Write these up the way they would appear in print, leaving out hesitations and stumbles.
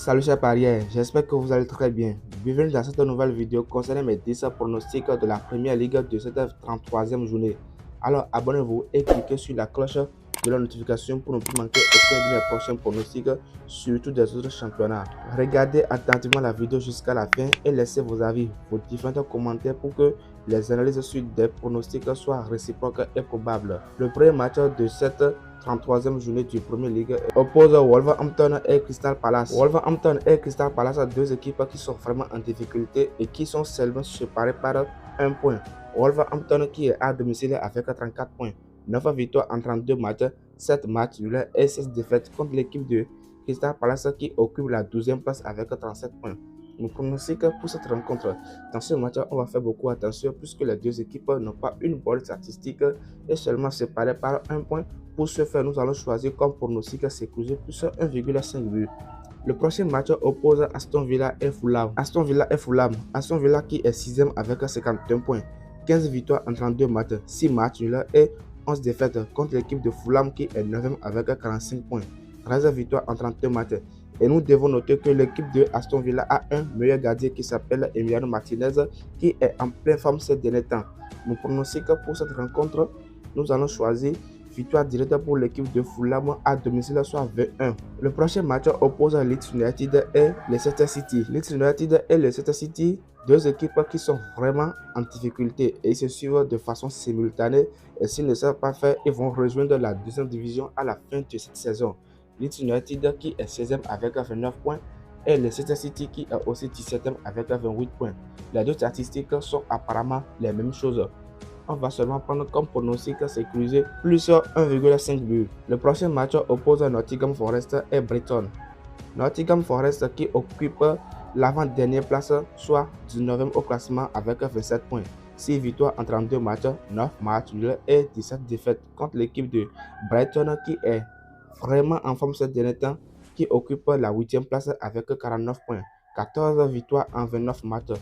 Salut chers parieurs, j'espère que vous allez très bien. Bienvenue dans cette nouvelle vidéo concernant mes 10 pronostics de la Première Ligue de cette 33e journée. Alors abonnez-vous et cliquez sur la cloche de la notification pour ne plus manquer aucun de mes prochains pronostics, surtout des autres championnats. Regardez attentivement la vidéo jusqu'à la fin et laissez vos avis, vos différents commentaires pour que les analyses sur des pronostics soient réciproques et probables. Le premier match de cette 33e journée du Premier League oppose Wolverhampton et Crystal Palace. Wolverhampton et Crystal Palace, deux équipes qui sont vraiment en difficulté et qui sont seulement séparées par un point. Wolverhampton qui est à domicile avec 34 points, 9 victoires en 32 matchs, 7 matchs nuls et 6 défaites contre l'équipe de Crystal Palace qui occupe la 12e place avec 37 points. Nous pronostiquons pour cette rencontre. Dans ce match, on va faire beaucoup attention puisque les deux équipes n'ont pas une bonne statistique et seulement séparées par un point. Pour ce faire, nous allons choisir comme pronostic sécurisé plus 1,5 but. Le prochain match oppose Aston Villa et Fulham. Aston Villa qui est 6e avec 51 points, 15 victoires en 32 matchs, 6 matchs nuls et 11 défaites contre l'équipe de Fulham qui est 9e avec 45 points, 13 victoires en 32 matchs. Et nous devons noter que l'équipe de Aston Villa a un meilleur gardien qui s'appelle Emiliano Martinez qui est en pleine forme ces derniers temps. Nous pronostiquons pour cette rencontre, nous allons choisir victoire directe pour l'équipe de Fulham à domicile soit 21. Le prochain match oppose Leeds United et Leicester City. Leeds United et Leicester City, deux équipes qui sont vraiment en difficulté et ils se suivent de façon simultanée et s'ils ne savent pas faire, ils vont rejoindre la deuxième division à la fin de cette saison. Leeds United qui est 16e avec 29 points et Leicester City qui est aussi 17e avec 28 points. Les deux statistiques sont apparemment les mêmes choses. On va seulement prendre comme pronostic sécurisé plus 1,5 but. Le prochain match oppose Nottingham Forest et Brighton. Nottingham Forest qui occupe l'avant-dernière place, soit 19e au classement avec 27 points. 6 victoires en 32 matchs, 9 matchs nuls et 17 défaites contre l'équipe de Brighton qui est vraiment en forme ces derniers temps, qui occupe la 8e place avec 49 points, 14 victoires en 29 matchs.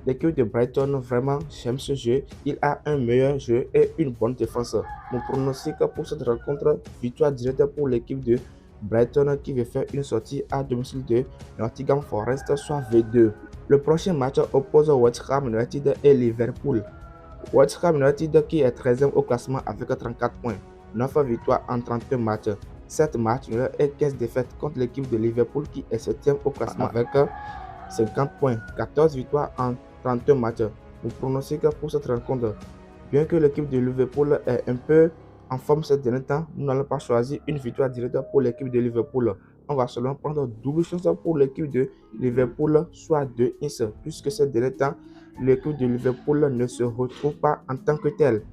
L'équipe de Brighton, vraiment, j'aime ce jeu. Il a un meilleur jeu et une bonne défense. Mon pronostic pour cette rencontre, victoire directe pour l'équipe de Brighton qui veut faire une sortie à domicile de Nottingham Forest, soit V2. Le prochain match oppose West Ham United et Liverpool. West Ham United qui est 13e au classement avec 34 points, 9 victoires en 32 matchs, 7 matchs et 15 défaites contre l'équipe de Liverpool qui est 7e au classement avec 50 points, 14 victoires en 32 matchs. Nous pronostiquons pour cette rencontre. Bien que l'équipe de Liverpool est un peu en forme ces derniers temps, nous n'allons pas choisir une victoire directe pour l'équipe de Liverpool. On va seulement prendre double chance pour l'équipe de Liverpool, soit 2-1, puisque ces derniers temps, l'équipe de Liverpool ne se retrouve pas en tant que telle.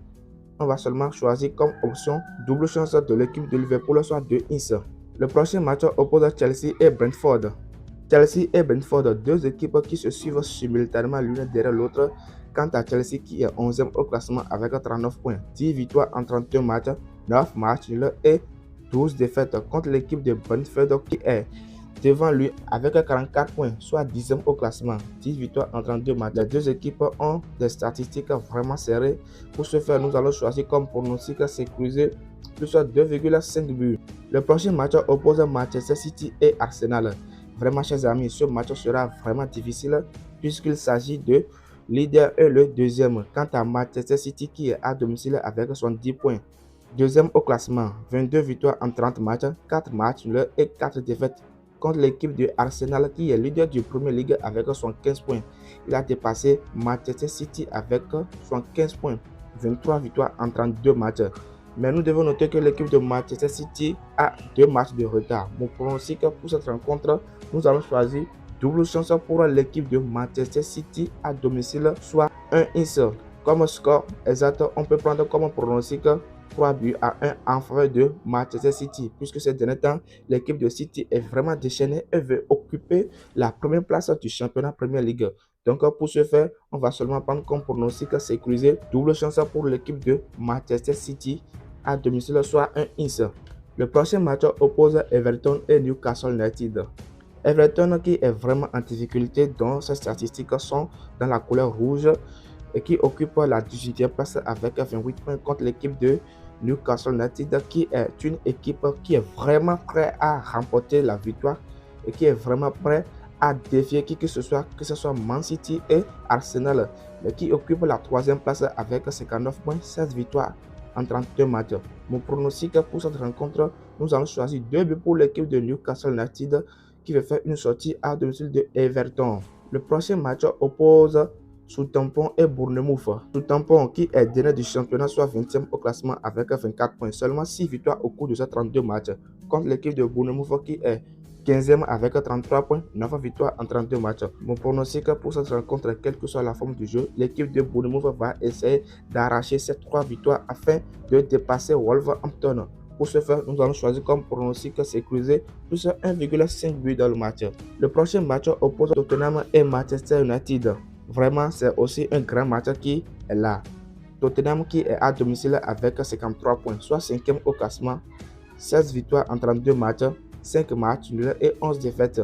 On va seulement choisir comme option double chance de l'équipe de Liverpool, soit 2-1. Le prochain match oppose Chelsea et Brentford. Chelsea et Brentford, deux équipes qui se suivent simultanément l'une derrière l'autre. Quant à Chelsea qui est 11e au classement avec 39 points, 10 victoires en 31 matchs, 9 matchs nuls et 12 défaites contre l'équipe de Brentford qui est devant lui avec 44 points, soit 10e au classement, 10 victoires en 32 matchs. Les deux équipes ont des statistiques vraiment serrées. Pour ce faire, nous allons choisir comme pronostic sécurisé plus 2,5 buts. Le prochain match oppose Manchester City et Arsenal. Vraiment, chers amis, ce match sera vraiment difficile puisqu'il s'agit de leader et le deuxième. Quant à Manchester City qui est à domicile avec 70 points, deuxième au classement, 22 victoires en 30 matchs, 4 matchs nuls et 4 défaites contre l'équipe de Arsenal qui est leader du Premier League avec 75 points. Il a dépassé Manchester City avec 75 points, 23 victoires en 32 matchs. Mais nous devons noter que l'équipe de Manchester City a 2 matchs de retard. Mon pronostic pour cette rencontre, nous allons choisir double chance pour l'équipe de Manchester City à domicile, soit 1-1. Comme score exact, on peut prendre comme pronostic 3 buts à 1 en faveur de Manchester City, puisque ces derniers temps, l'équipe de City est vraiment déchaînée et veut occuper la première place du championnat Premier League. Donc pour ce faire, on va seulement prendre comme pronostic sécurisé double chance pour l'équipe de Manchester City à domicile, soit 1-1. Le prochain match oppose Everton et Newcastle United. Everton qui est vraiment en difficulté, dont ses statistiques sont dans la couleur rouge et qui occupe la 18e place avec 28 points contre l'équipe de Newcastle United qui est une équipe qui est vraiment prête à remporter la victoire et qui est vraiment prêt à défier qui que ce soit Man City et Arsenal, mais qui occupe la troisième place avec 59 points, 16 victoires en 32 matchs. Mon pronostic pour cette rencontre, nous allons choisir 2 buts pour l'équipe de Newcastle United qui va faire une sortie à domicile de Everton. Le prochain match oppose Southampton et Bournemouth. Southampton qui est dernier du championnat, soit 20e au classement avec 24 points, seulement 6 victoires au cours de ces 32 matchs, contre l'équipe de Bournemouth qui est 15e avec 33 points, 9 victoires en 32 matchs. Mon pronostic pour cette rencontre, quelle que soit la forme du jeu, l'équipe de Bournemouth va essayer d'arracher ces 3 victoires afin de dépasser Wolverhampton. Pour ce faire, nous allons choisir comme pronostic sécurisé plus 1,5 but dans le match. Le prochain match oppose Tottenham et Manchester United. Vraiment, c'est aussi un grand match qui est là. Tottenham qui est à domicile avec 53 points, soit 5e au classement, 16 victoires en 32 matchs, 5 matchs nuls et 11 défaites.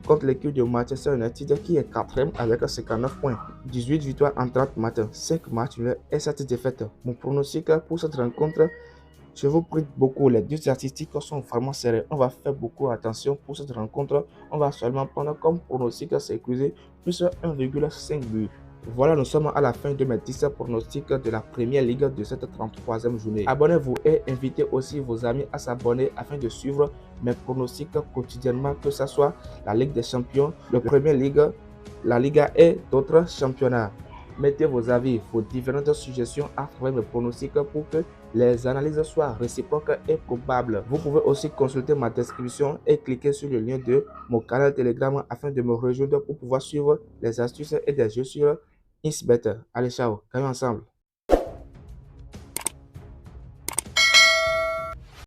Contre l'équipe de Manchester United qui est 4e avec 59 points, 18 victoires en 30 matchs, 5 matchs nuls et 7 défaites. Mon pronostic pour cette rencontre, je vous prie beaucoup, les deux statistiques sont vraiment serrées. On va faire beaucoup attention pour cette rencontre. On va seulement prendre comme pronostic sécurisé plus 1,5 but. Voilà, nous sommes à la fin de mes 10 pronostics de la première ligue de cette 33e journée. Abonnez-vous et invitez aussi vos amis à s'abonner afin de suivre mes pronostics quotidiennement, que ce soit la Ligue des Champions, la Première Ligue, la Liga et d'autres championnats. Mettez vos avis, vos différentes suggestions à travers mes pronostics pour que les analyses soient réciproques et probables. Vous pouvez aussi consulter ma description et cliquer sur le lien de mon canal Telegram afin de me rejoindre pour pouvoir suivre les astuces et des jeux sur Xbet. Allez, ciao, gagnons ensemble.